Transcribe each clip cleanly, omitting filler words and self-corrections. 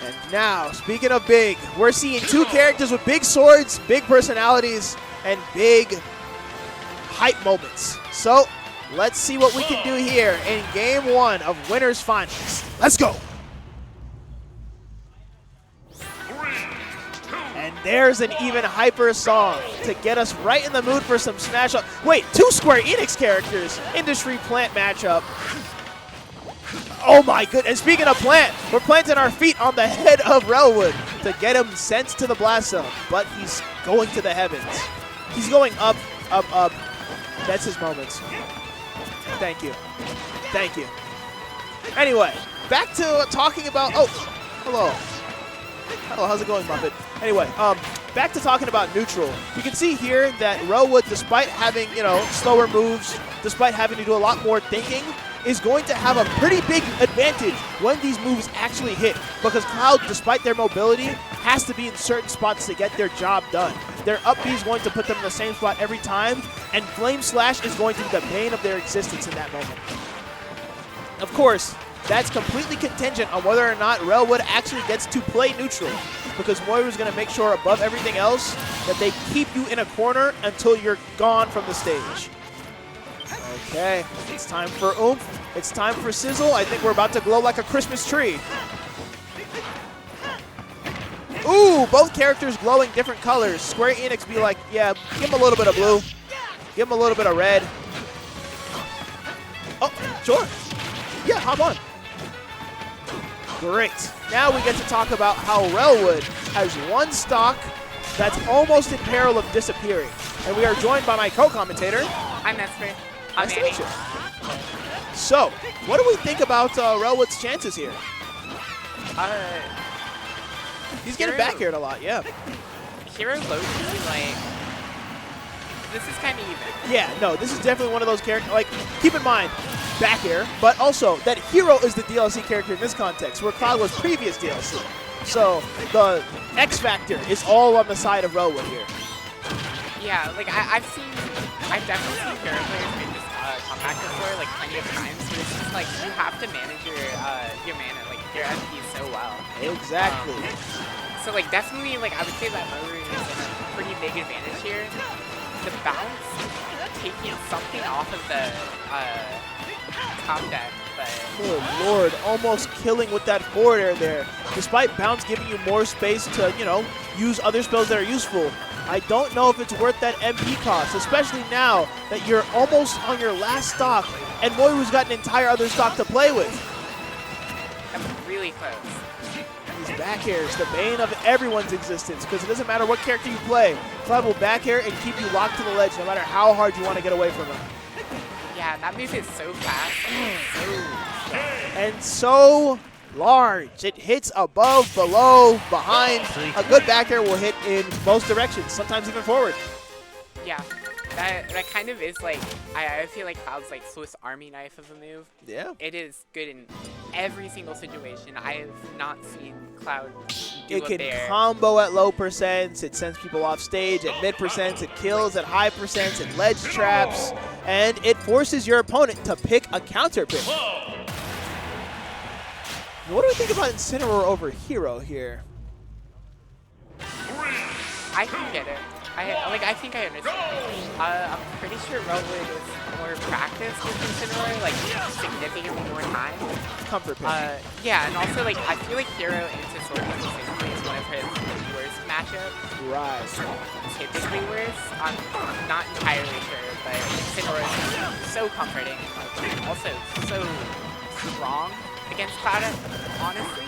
And now, speaking of big, we're seeing two characters with big swords, big personalities, and big hype moments. So, let's see what we can do here in Game 1 of Winners Finals. Let's go! And there's an even hyper song to get us right in the mood for some Smash Up. Wait, two Square Enix characters, Industry Plant matchup. Oh my goodness, and speaking of Plant, we're planting our feet on the head of Relwood to get him sent to the Blast Zone, but he's going to the heavens. He's going up, up, up. That's his moments. Thank you. Thank you. Anyway, back to talking about, oh, hello. Hello, how's it going, Muppet? Anyway, back to talking about neutral. You can see here that Relwood, despite having, slower moves, despite having to do a lot more thinking, is going to have a pretty big advantage when these moves actually hit, because Cloud, despite their mobility, has to be in certain spots to get their job done. Their up B is going to put them in the same spot every time, and Flame Slash is going to be the bane of their existence in that moment. Of course, that's completely contingent on whether or not Relwood actually gets to play neutral, because Moeru is going to make sure above everything else that they keep you in a corner until you're gone from the stage. Okay, it's time for oomph. It's time for sizzle. I think we're about to glow like a Christmas tree. Ooh, both characters glowing different colors. Square Enix be like, yeah, give him a little bit of blue. Give him a little bit of red. Oh, sure. Yeah, hop on. Great. Now we get to talk about how Relwood has one stock that's almost in peril of disappearing. And we are joined by my co-commentator. I'm Esper. Nice to meet you. So, what do we think about Relwood's chances here? He's getting back aired a lot, yeah. Hero low-key, like, this is kind of even. Yeah, no, this is definitely one of those characters. Like, keep in mind, back air, but also that Hero is the DLC character in this context, where Cloud was previous DLC. So, the X Factor is all on the side of Relwood here. Yeah, like, I've definitely seen Hero players make this comeback before, like, plenty of times, but it's just, like, you have to manage your mana, like, your MP so well. Exactly. So, like, definitely, like, I would say that Moeru is in a pretty big advantage here. The bounce taking something off of the top deck, but... Good lord, almost killing with that forward air there. Despite bounce giving you more space to, use other spells that are useful, I don't know if it's worth that MP cost, especially now that you're almost on your last stock and Moeru's got an entire other stock to play with. I'm really close. These back airs, the bane of everyone's existence, because it doesn't matter what character you play, Cloud will back air and keep you locked to the ledge no matter how hard you want to get away from him. Yeah, that move is so fast. And so large. It hits above, below, behind. A good back air will hit in most directions, sometimes even forward. Yeah, that kind of is like, I feel like Cloud's like Swiss Army knife of a move. Yeah. It is good in every single situation. I have not seen Cloud do it can combo at low percents, it sends people off stage at mid percents, it kills at high percents, it ledge traps, and it forces your opponent to pick a counter pick. What do we think about Incineroar over Hero here? I can get it. I think I understand. I'm pretty sure Relwood is more practiced with Incineroar, like significantly more time. Comfort pick. Yeah, and also like I feel like Hero into Sword specifically is one of his worst matchups. Right. Typically worse. I'm not entirely sure, but Incineroar is so comforting, like, also so strong against Cloud, honestly.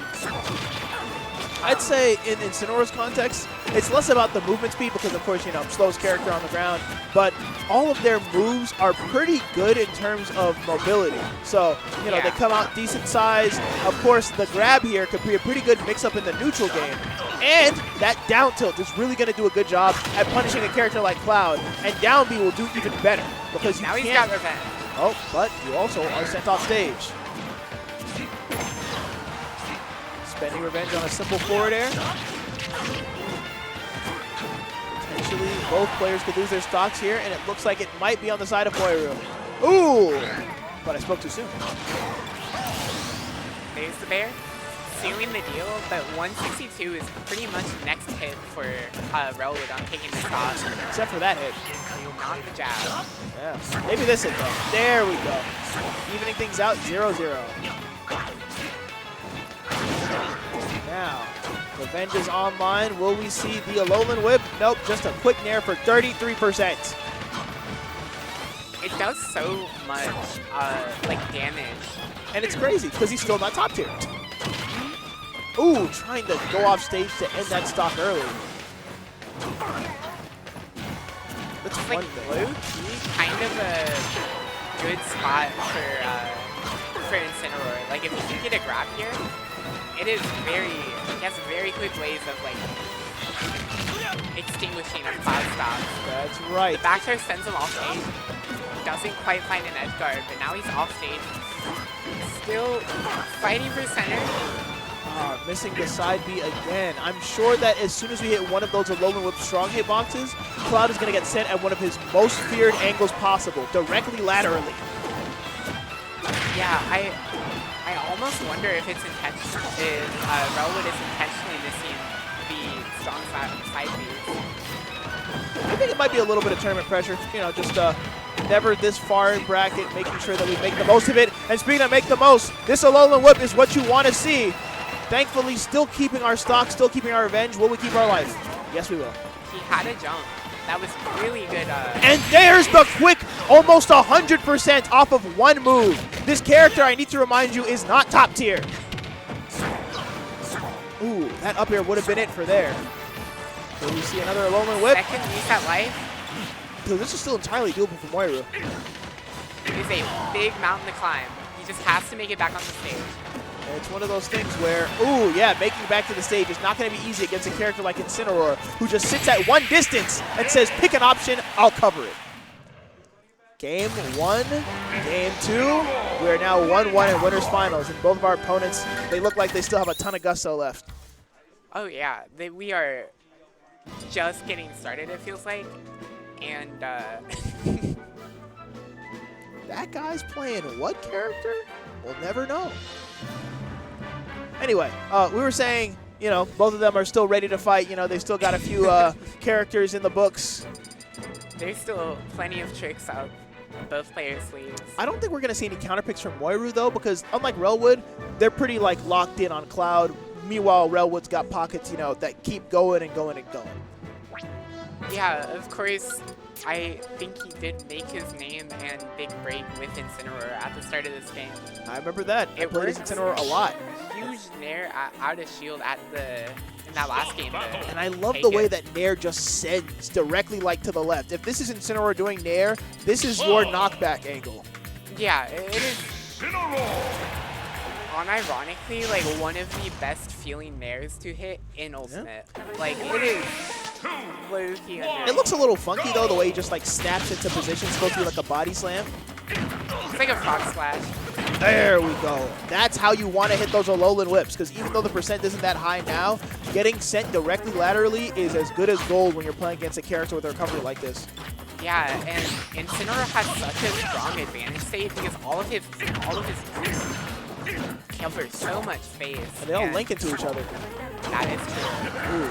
I'd say in Incineroar's context, it's less about the movement speed because, of course, slowest character on the ground, but all of their moves are pretty good in terms of mobility. So, they come out decent size. Of course, the grab here could be a pretty good mix-up in the neutral game. And that down tilt is really going to do a good job at punishing a character like Cloud, and down B will do even better because you now can't... he's got revenge. Oh, but you also are sent off stage. Spending revenge on a simple forward air. Potentially, both players could lose their stocks here, and it looks like it might be on the side of Moeru. Ooh! But I spoke too soon. There's the bear. sealing the deal, but 162 is pretty much next hit for Relwood on taking the stock. Except for that hit. Not the jab. Yeah. Maybe this hit though. There we go. Evening things out, 0-0. Now, Revenge is online. Will we see the Alolan Whip? Nope, just a quick nair for 33%. It does so much like damage. And it's crazy because he's still not top tier. Ooh, trying to go off stage to end that stock early. That's like one low key, kind of a good spot for Incineroar. Like if you can get a grab here, it is he has very quick ways of like extinguishing a cloud stop. That's right. The back throw sends him off stage. Doesn't quite find an edge guard, but now he's off stage. Still fighting for center. Missing the side B again. I'm sure that as soon as we hit one of those Alolan Whip strong hitboxes, Cloud is going to get sent at one of his most feared angles possible, directly laterally. Yeah, I almost wonder if it's intentional. If Relwood is intentionally missing the strong side Bs. I think it might be a little bit of tournament pressure. You know, just never this far in bracket, making sure that we make the most of it. And speaking of make the most, this Alolan Whip is what you want to see. Thankfully, still keeping our stock, still keeping our revenge. Will we keep our life? Yes, we will. He had a jump. That was really good. And there's the quick, almost 100% off of one move. This character, I need to remind you, is not top tier. Ooh, that up air would have been it for there. Will we see another Alolan Whip? Second reset life. Dude, this is still entirely doable for Moeru. It is a big mountain to climb. He just has to make it back on the stage. It's one of those things where, ooh, yeah, making it back to the stage is not going to be easy against a character like Incineroar, who just sits at one distance and says, pick an option, I'll cover it. Game 1, Game 2, we're now 1-1 in winners finals, and both of our opponents, they look like they still have a ton of gusto left. Oh yeah, we are just getting started, it feels like, and that guy's playing what character? We'll never know. Anyway, we were saying, you know, both of them are still ready to fight. You know, they still got a few characters in the books. There's still plenty of tricks out both players' sleeves. I don't think we're going to see any counter picks from Moeru, though, because unlike Relwood, they're pretty, like, locked in on Cloud. Meanwhile, Relwood's got pockets, you know, that keep going and going and going. Yeah, of course, I think he did make his name and big break with Incineroar at the start of this game. I remember that. I played as Incineroar a lot. Huge nair out of shield in that last game. And I love the way that nair just sends directly like to the left. If this is Incineroar doing nair, this is your knockback angle. Yeah, it is. Unironically, like one of the best feeling nairs to hit in Ultimate. Yeah. Like it is. It looks a little funky though, the way he just like snaps into position, supposed to be like a body slam. It's like a frog splash. There we go. That's how you want to hit those Alolan Whips, because even though the percent isn't that high now, getting sent directly laterally is as good as gold when you're playing against a character with a recovery like this. Yeah, and Incineroar has such a strong advantage state because all of his moves cover so much space. And they all link into each other. That is true. Ooh.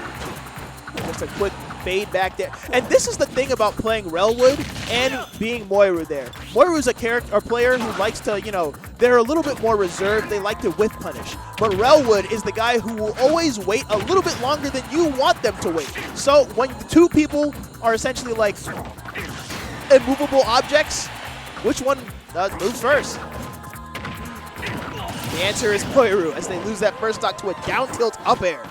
Just a quick fade back there. And this is the thing about playing Relwood and being Moeru there. Moeru's a player who likes to, you know, they're a little bit more reserved. They like to whiff punish. But Relwood is the guy who will always wait a little bit longer than you want them to wait. So when two people are essentially like immovable objects, which one moves first? The answer is Moeru, as they lose that first stock to a down tilt up air.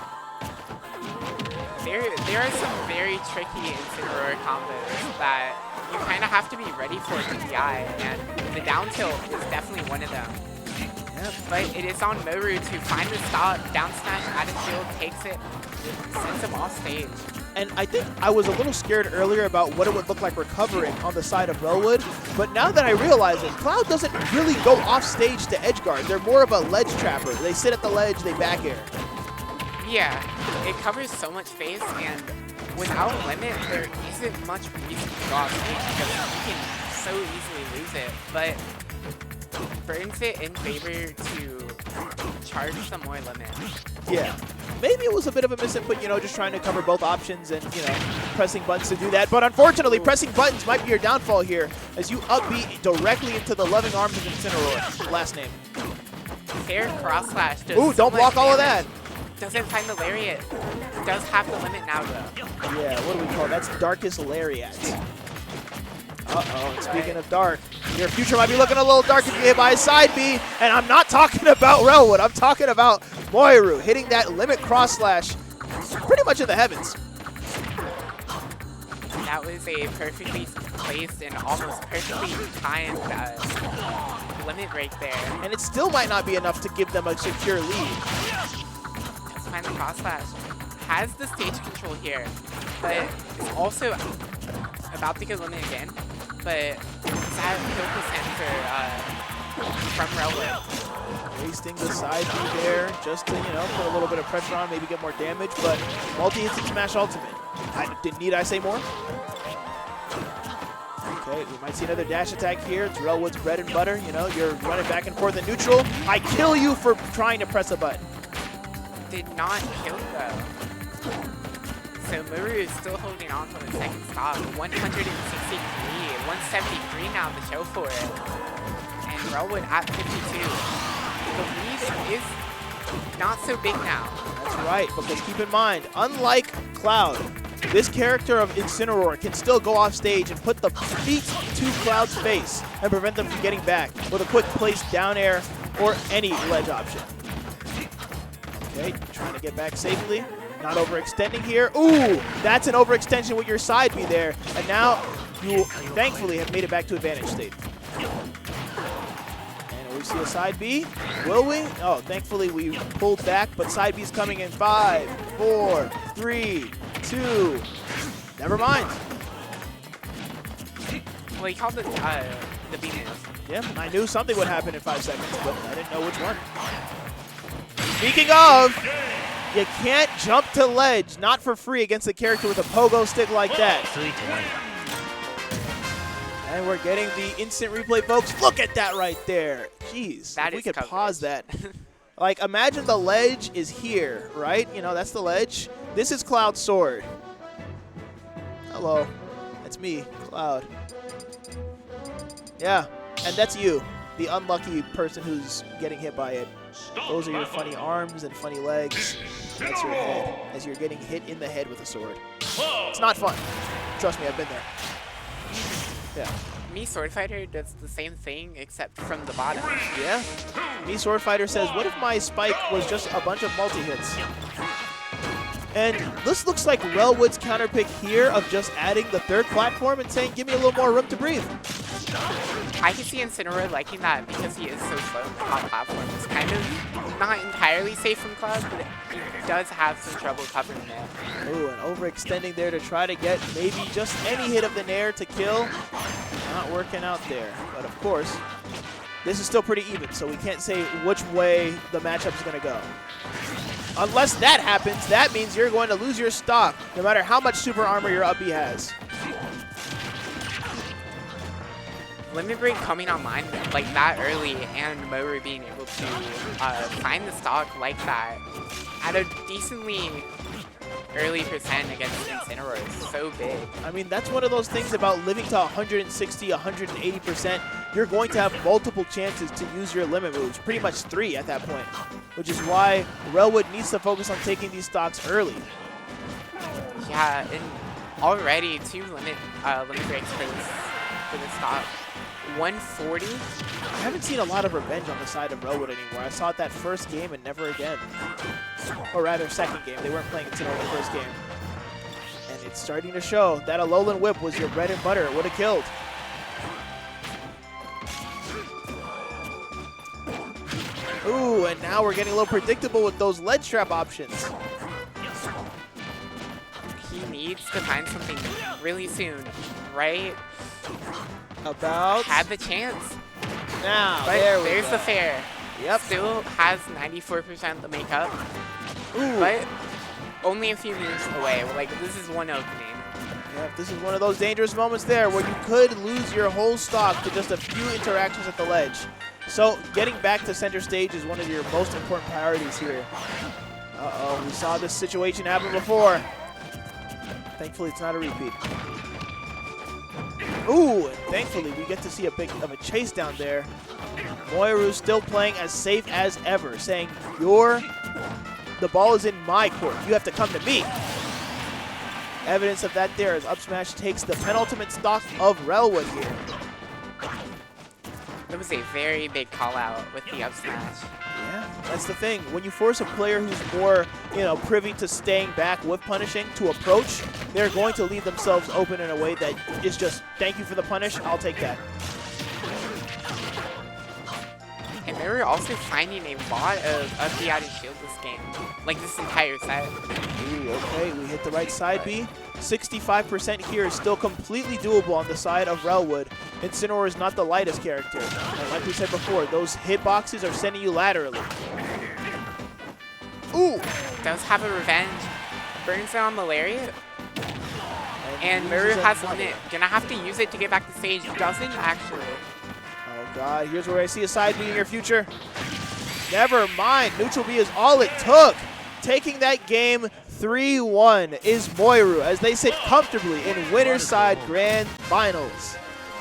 There are some very tricky Incineroar combos that you kind of have to be ready for DPI, and the down tilt is definitely one of them. Yep. But it is on Moeru to find the stop, down smash out of shield, takes it, sends him off stage. And I think I was a little scared earlier about what it would look like recovering on the side of Relwood, but now that I realize it, Cloud doesn't really go off stage to edge guard. They're more of a ledge trapper. They sit at the ledge, they back air. Yeah, it covers so much space, and without limit, there isn't much reason to go off stage because you can so easily lose it. But burns it in favor to charge some more limit. Yeah. Maybe it was a bit of a misinput, you know, just trying to cover both options and, you know, pressing buttons to do that. But unfortunately, pressing buttons might be your downfall here as you upbeat directly into the loving arms of Incineroar. Last name. Fair cross slash. Ooh, don't block all of that. Doesn't find the lariat. Does have the limit now, though. Yeah, what do we call it? That's Darkest Lariat. Uh-oh, and speaking of dark, your future might be looking a little dark if you hit by a side B, and I'm not talking about Relwood, I'm talking about Moeru hitting that limit cross slash pretty much in the heavens. That was a perfectly placed and almost perfectly timed limit break there. And it still might not be enough to give them a secure lead. Does find the cross slash. Has the stage control here, but it's also about to get limit again. But sad kill percent from Relwood. Wasting the side B there just to, you know, put a little bit of pressure on, maybe get more damage, but multi-hits and smash ultimate. Need I say more? Okay, we might see another dash attack here. It's Relwood's bread and butter. You know, you're running back and forth in neutral. I kill you for trying to press a button. Did not kill though. So Moeru is still holding on for the second stock. 163, 173 now to show for it. And Relwood at 52. The lead is not so big now. That's right, because keep in mind, unlike Cloud, this character of Incineroar can still go off stage and put the feet to Cloud's face and prevent them from getting back with a quick place down air or any ledge option. Okay, trying to get back safely. Not overextending here. Ooh, that's an overextension with your side B there. And now you thankfully have made it back to advantage state. And we see a side B. Will we? Oh, thankfully we pulled back, but side B's coming in 5, 4, 3, 2. Never mind. Well, he called the B move. Yeah, I knew something would happen in 5 seconds, but I didn't know which one. Speaking of, you can't jump to ledge, not for free against a character with a pogo stick like that. And we're getting the instant replay, folks. Look at that right there. Jeez, that if we could coverage. pause that. Like, imagine the ledge is here, right? You know, that's the ledge. This is Cloud's sword. Hello, that's me, Cloud. Yeah, and that's you, the unlucky person who's getting hit by it. Those are your funny arms and funny legs. That's your head, as you're getting hit in the head with a sword. It's not fun. Trust me, I've been there. Yeah. Me Sword Fighter does the same thing except from the bottom. Yeah. Me Sword Fighter says, what if my spike was just a bunch of multi-hits? And this looks like Relwood's counterpick here of just adding the third platform and saying, give me a little more room to breathe. I can see Incineroar liking that because he is so slow on the top platform. It's kind of not entirely safe from Cloud, but he does have some trouble covering it. Ooh, and overextending there to try to get maybe just any hit of the Nair to kill. Not working out there. But of course, this is still pretty even, so we can't say which way the matchup is going to go. Unless that happens, that means you're going to lose your stock, no matter how much super armor your up B has. Limit Break coming online like that early and Moeru being able to find the stock like that at a decently early percent against Incineroar is so big. I mean, that's one of those things about living to 160, 180%. You're going to have multiple chances to use your limit moves, pretty much 3 at that point, which is why Relwood needs to focus on taking these stocks early. Yeah, and already 2 limit breaks for this stock. 140. I haven't seen a lot of revenge on the side of Relwood anymore. I saw it that first game and never again. Or rather, second game. They weren't playing Incineroar in the first game. And it's starting to show that a Alolan Whip was your bread and butter. It would have killed. Ooh, and now we're getting a little predictable with those ledge trap options. He needs to find something really soon, right? About had the chance. Now, But there's the fair. Yep. Still has 94% the makeup, Ooh. but only a few moves away. Like, this is one opening. Yep, this is one of those dangerous moments there where you could lose your whole stock to just a few interactions at the ledge. So getting back to center stage is one of your most important priorities here. Uh-oh, we saw this situation happen before. Thankfully, it's not a repeat. Ooh, and thankfully, we get to see a bit of a chase down there. Moeru still playing as safe as ever, saying, the ball is in my court. You have to come to me. Evidence of that there as up smash takes the penultimate stock of Relwood here. It was a very big call out with the up smash. Yeah, that's the thing. When you force a player who's more, privy to staying back with punishing to approach, they're going to leave themselves open in a way that is just, thank you for the punish, I'll take that. And they were also finding a lot of up B out of shield this game, like this entire set. Ooh, okay, we hit the right side B. 65% here is still completely doable on the side of Relwood. Incineroar is not the lightest character. And like we said before, those hitboxes are sending you laterally. Ooh! Does have a revenge. Burns it on the lariat. And Moeru has limit. Gonna have to use it to get back to stage. Doesn't actually. Oh god, here's where I see a side B in your future. Never mind. Neutral B is all it took. Taking that game 3-1 is Moeru as they sit comfortably in winner's side grand finals.